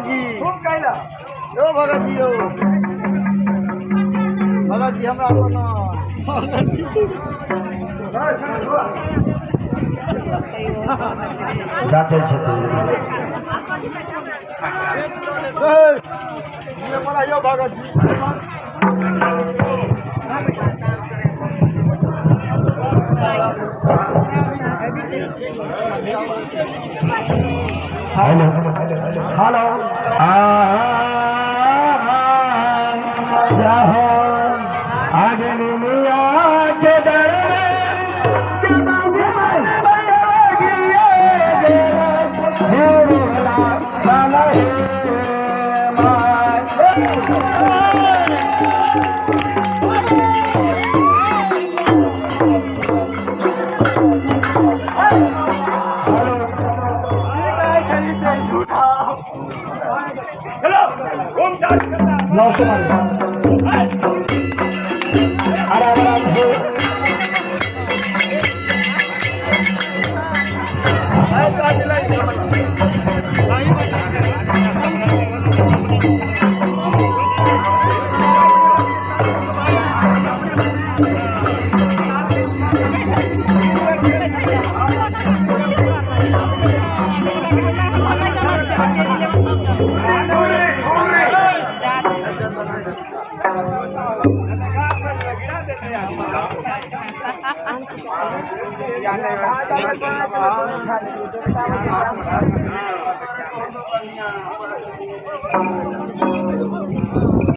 भगत जी खूब कहला ओ भगत जी ओ भगत जी हमरा कोनो भगत जी जाते छथि ये बोला यो भगत जी हेलो हेलो जाहो आगे मिया के दर